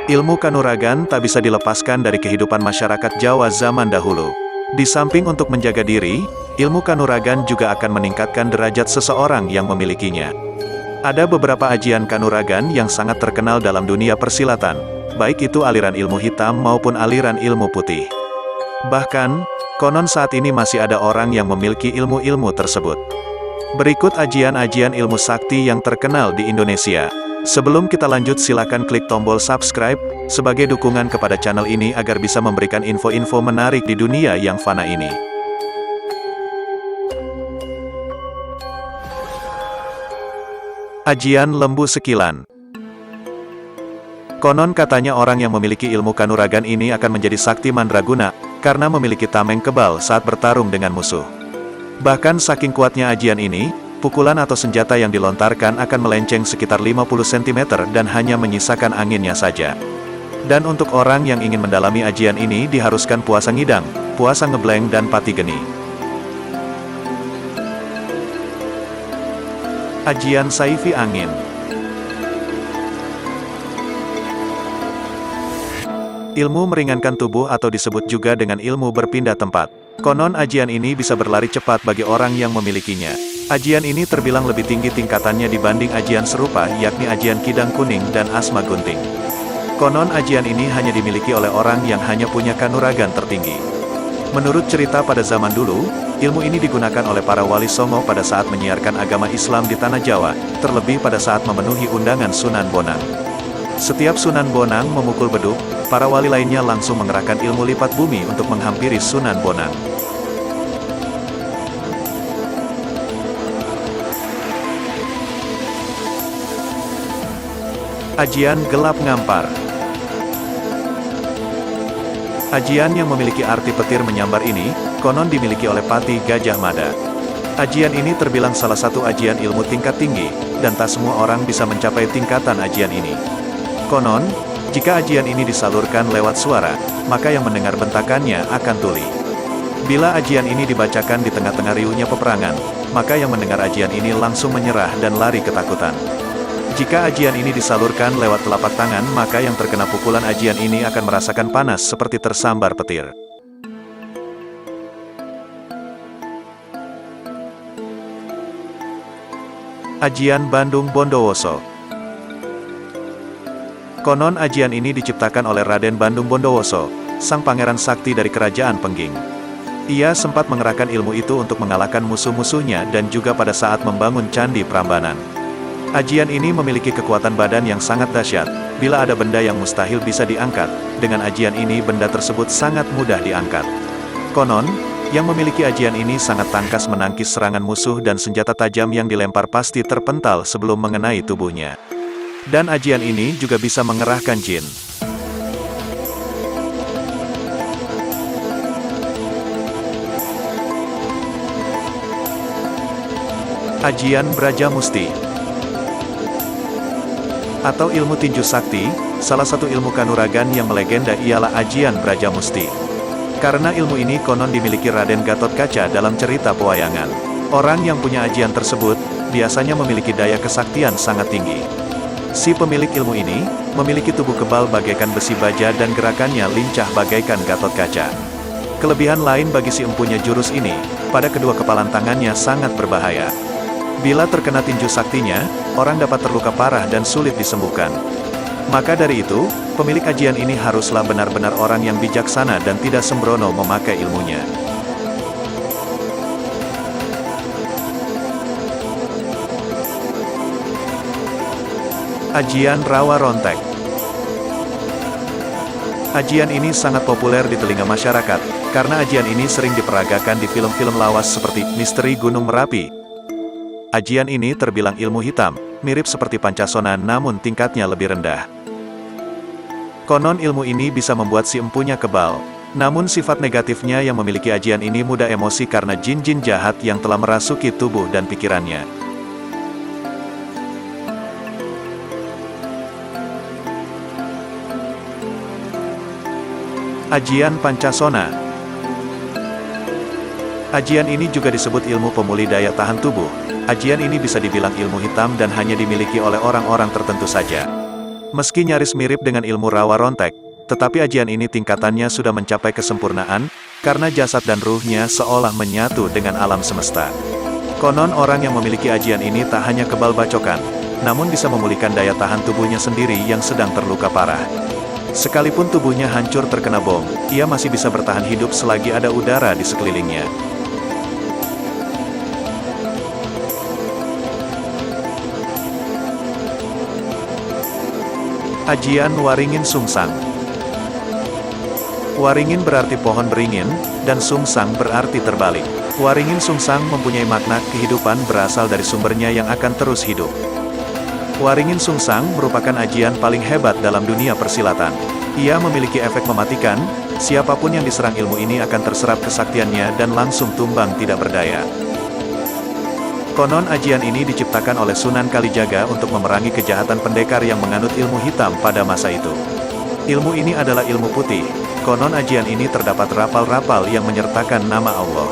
Ilmu kanuragan tak bisa dilepaskan dari kehidupan masyarakat Jawa zaman dahulu. Di samping untuk menjaga diri, ilmu kanuragan juga akan meningkatkan derajat seseorang yang memilikinya. Ada beberapa ajian kanuragan yang sangat terkenal dalam dunia persilatan, baik itu aliran ilmu hitam maupun aliran ilmu putih. Bahkan, konon saat ini masih ada orang yang memiliki ilmu-ilmu tersebut. Berikut ajian-ajian ilmu sakti yang terkenal di Indonesia. Sebelum kita lanjut, silakan klik tombol subscribe, sebagai dukungan kepada channel ini agar bisa memberikan info-info menarik di dunia yang fana ini. Ajian Lembu Sekilan. Konon katanya orang yang memiliki ilmu kanuragan ini akan menjadi sakti mandraguna, karena memiliki tameng kebal saat bertarung dengan musuh. Bahkan saking kuatnya ajian ini, pukulan atau senjata yang dilontarkan akan melenceng sekitar 50 cm dan hanya menyisakan anginnya saja. Dan untuk orang yang ingin mendalami ajian ini diharuskan puasa ngidang, puasa ngebleng dan pati geni. Ajian Saifi Angin. Ilmu meringankan tubuh atau disebut juga dengan ilmu berpindah tempat. Konon ajian ini bisa berlari cepat bagi orang yang memilikinya. Ajian ini terbilang lebih tinggi tingkatannya dibanding ajian serupa, yakni ajian Kidang Kuning dan Asma Gunting. Konon ajian ini hanya dimiliki oleh orang yang hanya punya kanuragan tertinggi. Menurut cerita pada zaman dulu, ilmu ini digunakan oleh para wali songo pada saat menyiarkan agama Islam di tanah Jawa, terlebih pada saat memenuhi undangan Sunan Bonang. Setiap Sunan Bonang memukul beduk, para wali lainnya langsung mengerahkan ilmu lipat bumi untuk menghampiri Sunan Bonang. Ajian Gelap Ngampar. Ajian yang memiliki arti petir menyambar ini, konon dimiliki oleh Pati Gajah Mada. Ajian ini terbilang salah satu ajian ilmu tingkat tinggi, dan tak semua orang bisa mencapai tingkatan ajian ini. Konon, jika ajian ini disalurkan lewat suara, maka yang mendengar bentakannya akan tuli. Bila ajian ini dibacakan di tengah-tengah riuhnya peperangan, maka yang mendengar ajian ini langsung menyerah dan lari ketakutan. Jika ajian ini disalurkan lewat telapak tangan, maka yang terkena pukulan ajian ini akan merasakan panas seperti tersambar petir. Ajian Bandung Bondowoso. Konon ajian ini diciptakan oleh Raden Bandung Bondowoso, sang pangeran sakti dari kerajaan Pengging. Ia sempat mengerahkan ilmu itu untuk mengalahkan musuh-musuhnya dan juga pada saat membangun Candi Prambanan. Ajian ini memiliki kekuatan badan yang sangat dahsyat. Bila ada benda yang mustahil bisa diangkat, dengan ajian ini benda tersebut sangat mudah diangkat. Konon, yang memiliki ajian ini sangat tangkas menangkis serangan musuh dan senjata tajam yang dilempar pasti terpental sebelum mengenai tubuhnya. Dan ajian ini juga bisa mengerahkan jin. Ajian Brajamusti atau ilmu tinju sakti, salah satu ilmu kanuragan yang melegenda ialah ajian Brajamusti. Karena ilmu ini konon dimiliki Raden Gatotkaca dalam cerita pewayangan. Orang yang punya ajian tersebut, biasanya memiliki daya kesaktian sangat tinggi. Si pemilik ilmu ini, memiliki tubuh kebal bagaikan besi baja dan gerakannya lincah bagaikan Gatotkaca. Kelebihan lain bagi si empunya jurus ini, pada kedua kepalan tangannya sangat berbahaya. Bila terkena tinju saktinya, orang dapat terluka parah dan sulit disembuhkan. Maka dari itu, pemilik ajian ini haruslah benar-benar orang yang bijaksana dan tidak sembrono memakai ilmunya. Ajian Rawa Rontek. Ajian ini sangat populer di telinga masyarakat, karena ajian ini sering diperagakan di film-film lawas seperti Misteri Gunung Merapi. Ajian ini terbilang ilmu hitam, mirip seperti Pancasona namun tingkatnya lebih rendah. Konon ilmu ini bisa membuat si empunya kebal, namun sifat negatifnya yang memiliki ajian ini mudah emosi karena jin-jin jahat yang telah merasuki tubuh dan pikirannya. Ajian Pancasona. Ajian ini juga disebut ilmu pemulih daya tahan tubuh. Ajian ini bisa dibilang ilmu hitam dan hanya dimiliki oleh orang-orang tertentu saja. Meski nyaris mirip dengan ilmu rawa rontek, tetapi ajian ini tingkatannya sudah mencapai kesempurnaan, karena jasad dan ruhnya seolah menyatu dengan alam semesta. Konon orang yang memiliki ajian ini tak hanya kebal bacokan, namun bisa memulihkan daya tahan tubuhnya sendiri yang sedang terluka parah. Sekalipun tubuhnya hancur terkena bom, ia masih bisa bertahan hidup selagi ada udara di sekelilingnya. Ajian Waringin Sungsang. Waringin berarti pohon beringin, dan sungsang berarti terbalik. Waringin Sungsang mempunyai makna kehidupan berasal dari sumbernya yang akan terus hidup. Waringin Sungsang merupakan ajian paling hebat dalam dunia persilatan. Ia memiliki efek mematikan, siapapun yang diserang ilmu ini akan terserap kesaktiannya dan langsung tumbang tidak berdaya. Konon ajian ini diciptakan oleh Sunan Kalijaga untuk memerangi kejahatan pendekar yang menganut ilmu hitam pada masa itu. Ilmu ini adalah ilmu putih. Konon ajian ini terdapat rapal-rapal yang menyertakan nama Allah.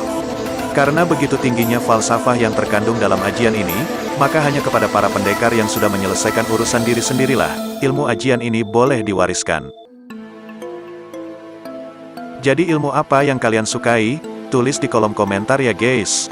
Karena begitu tingginya falsafah yang terkandung dalam ajian ini, maka hanya kepada para pendekar yang sudah menyelesaikan urusan diri sendirilah, ilmu ajian ini boleh diwariskan. Jadi ilmu apa yang kalian sukai? Tulis di kolom komentar ya guys.